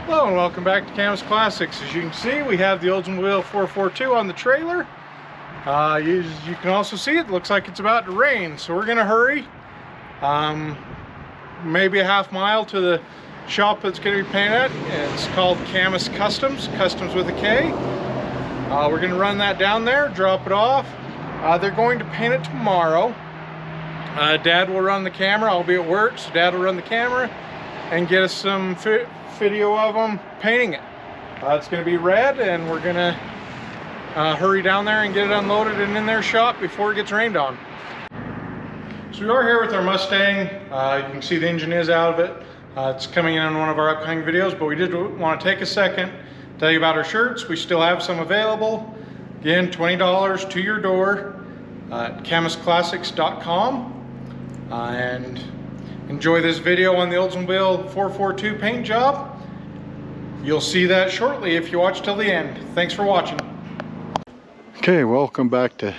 Hello and welcome back to Camus Classics. As you can see, we have the Oldsmobile 442 on the trailer. You can also see it looks like it's about to rain, so we're going to hurry. Maybe a half mile to the shop that's going to be painted at. It's called Camus Customs, Customs with a K. We're going to run that down there, drop it off. They're going to paint it tomorrow. Dad will run the camera. I'll be at work, so Dad will run the camera and get us some video of them painting it. It's going to be red, and we're going to hurry down there and get it unloaded and in their shop before it gets rained on. So we are here with our Mustang. You can see the engine is out of it. It's coming in on one of our upcoming videos, but we did want to take a second to tell you about our shirts. We still have some available. Again, $20 to your door at camusclassics.com. And enjoy this video on the Oldsmobile 442 paint job. You'll see that shortly if you watch till the end. Thanks for watching. Okay, welcome back to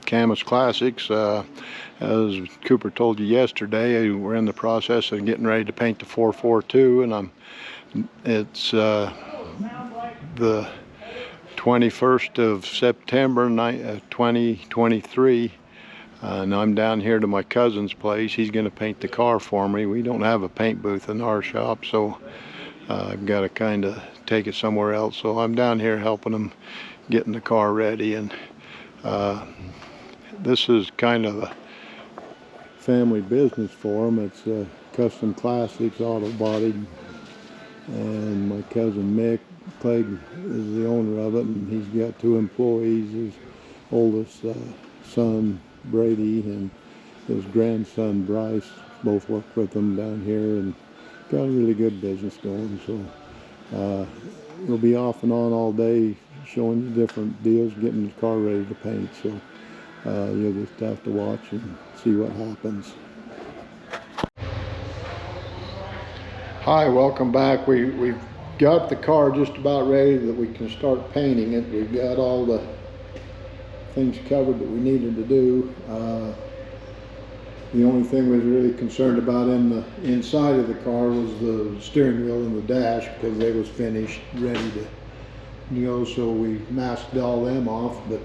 Camus Classics. As Cooper told you yesterday, we're in the process of getting ready to paint the 442, and it's the 21st of September 2023. And I'm down here to my cousin's place. He's going to paint the car for me. We don't have a paint booth in our shop, so I've got to kind of take it somewhere else. So I'm down here helping him getting the car ready. And this is kind of a family business for him. It's Custom Classics Auto Body, and my cousin Mick Clegg is the owner of it, and he's got 2 employees. His oldest son Brady and his grandson Bryce both work with him down here, and got a really good business going. So we'll be off and on all day showing you different deals, getting the car ready to paint. So you'll just have to watch and see what happens. Hi, welcome back. We've got the car just about ready that we can start painting it. We've got all the things covered that we needed to do. The only thing we was really concerned about in the inside of the car was the steering wheel and the dash, because they was finished, ready to go, so we masked all them off. But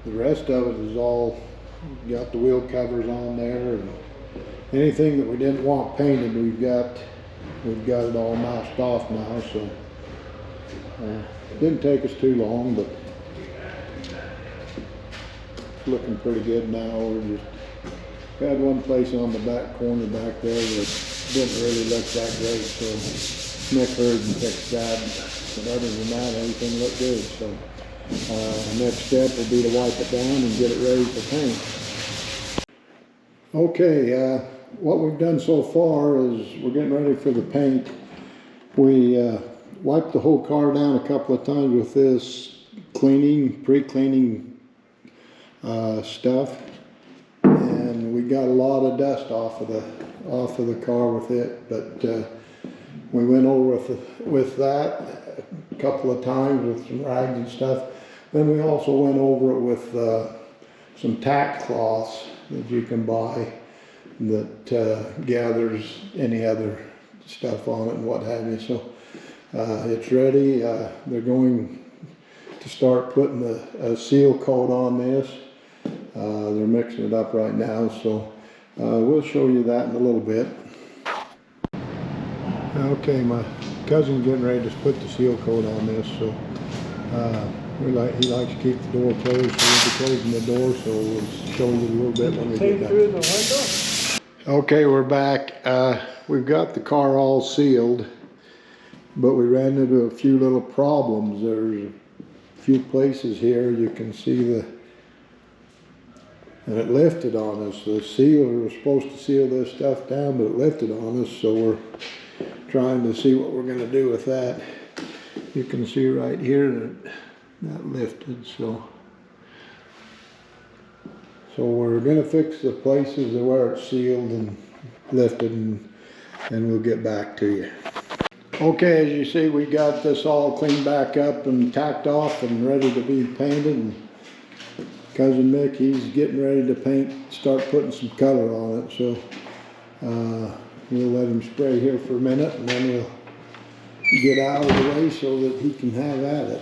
the rest of it is all got the wheel covers on there, and anything that we didn't want painted, we've got it all masked off now. So it didn't take us too long, but looking pretty good now. We just had one place on the back corner back there that didn't really look that great, so Nick heard and fixed that. But other than that, everything looked good. So next step will be to wipe it down and get it ready for paint. Okay, what we've done so far is we're getting ready for the paint. We wiped the whole car down a couple of times with this pre-cleaning stuff, and we got a lot of dust off of the car with it. But we went over with that a couple of times with some rags and stuff. Then we also went over it with some tack cloths that you can buy that gathers any other stuff on it and what have you. So it's ready. They're going to start putting a seal coat on this. They're mixing it up right now, so we'll show you that in a little bit. Okay, my cousin's getting ready to put the seal coat on this, so he likes to keep the door closed, so we'll be closing the door, so we'll show you a little bit when we get that. Okay, we're back. We've got the car all sealed, but we ran into a few little problems. There's a few places here you can see and it lifted on us. The sealer was supposed to seal this stuff down, but it lifted on us, so we're trying to see what we're going to do with that. You can see right here that lifted, so we're going to fix the places where it's sealed and lifted, and we'll get back to you. Okay, as you see, we got this all cleaned back up and tacked off and ready to be painted. And Cousin Mick, he's getting ready to start putting some color on it. So we'll let him spray here for a minute, and then we'll get out of the way so that he can have at it.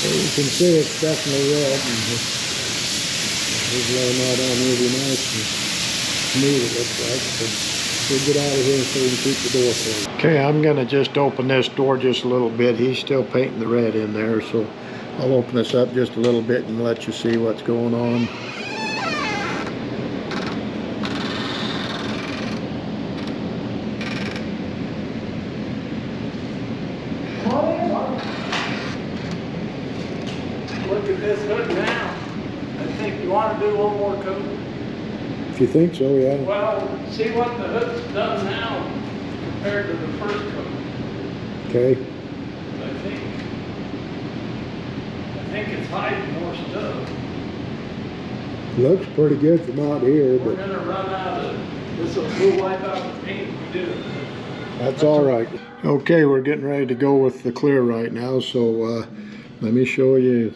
You can see it's definitely red, and he's laying that on really nice and smooth, it looks like. So we'll get out of here so we can keep the door closed. Okay, I'm gonna just open this door just a little bit. He's still painting the red in there, so I'll open this up just a little bit and let you see what's going on. Look at this hood now. I think you want to do one more coat. If you think so, yeah. Well, see what the hood's done now compared to the first coat. Okay. I think it's hiding more stuff. Looks pretty good from out here, We're but gonna run out of this. Will wipe out the paint if we do. that's all right. Okay, we're getting ready to go with the clear right now, so let me show you.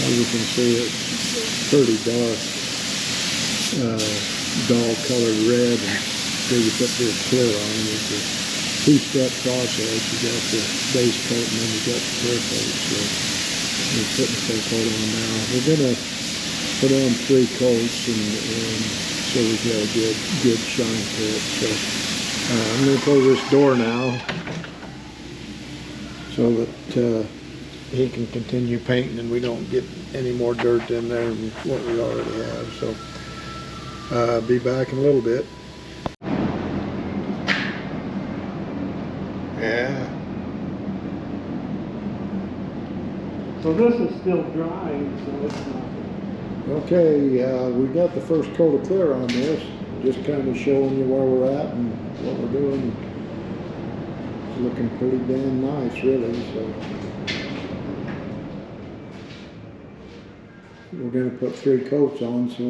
As you can see, it's pretty dark, dull colored red. Until you put this clear on, it's a two-step process. You got the base coat and then you got the clear coat. So we're putting the full coat on now. We're gonna put on 3 coats, and so we get a good shine to it. So I'm gonna close this door now so that he can continue painting and we don't get any more dirt in there than what we already have. So be back in a little bit. Yeah. So this is still drying, so it's not. Okay, we got the first coat of clear on this. Just kind of showing you where we're at and what we're doing. It's looking pretty damn nice, really. So we're going to put 3 coats on, so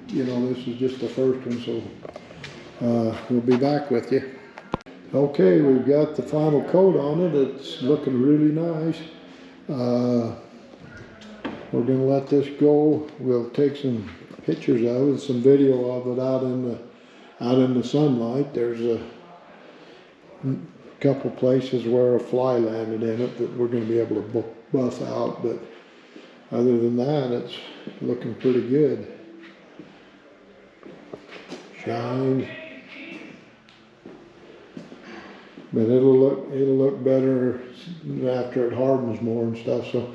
you know this is just the first one, so we'll be back with you. Okay, we've got the final coat on it. It's looking really nice. We're going to let this go. We'll take some pictures of it, some video of it out in the sunlight. There's a couple places where a fly landed in it that we're going to be able to buff out, but other than that, it's looking pretty good. Shines. But it'll look better after it hardens more and stuff. So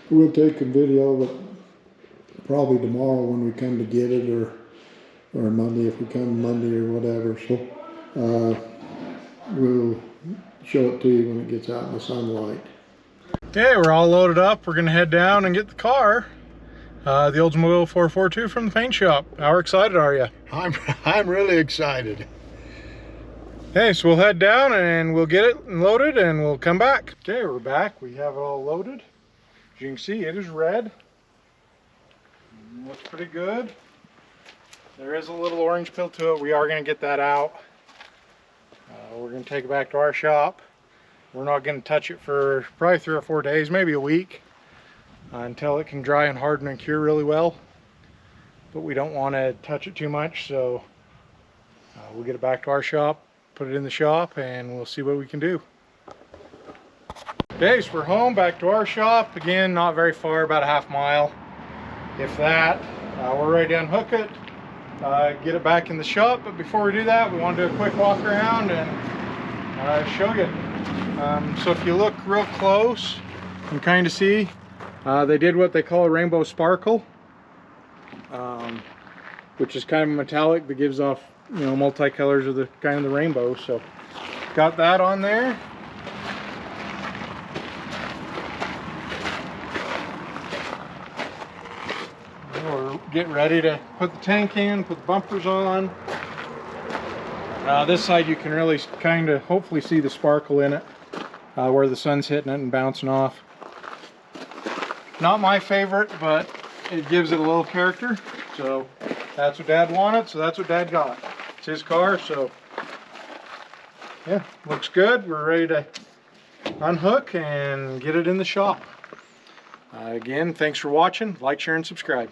we'll take a video of it probably tomorrow when we come to get it, or Monday if we come Monday or whatever. So we'll show it to you when it gets out in the sunlight. Okay, we're all loaded up. We're gonna head down and get the car. The Oldsmobile 442 from the paint shop. How excited are you? I'm really excited. Okay, so we'll head down and we'll get it loaded and we'll come back. Okay, we're back. We have it all loaded. As you can see, it is red. Looks pretty good. There is a little orange peel to it. We are going to get that out. We're going to take it back to our shop. We're not going to touch it for probably 3 or 4 days, maybe a week, until it can dry and harden and cure really well. But we don't want to touch it too much, so we'll get it back to our shop, put it in the shop, and we'll see what we can do. Okay, so we're home, back to our shop. Again, not very far, about a half mile, if that. We're ready to unhook it, get it back in the shop. But before we do that, we want to do a quick walk around and show you. So if you look real close, you can kind of see they did what they call a rainbow sparkle, which is kind of metallic that gives off, you know, multicolors of the kind of the rainbow. So got that on there. We're getting ready to put the tank in, put the bumpers on. This side you can really kind of hopefully see the sparkle in it, where the sun's hitting it and bouncing off. Not my favorite, but it gives it a little character. So that's what Dad wanted, so that's what Dad got. It's his car, so yeah, looks good. We're ready to unhook and get it in the shop. Again, thanks for watching. Like, share, and subscribe.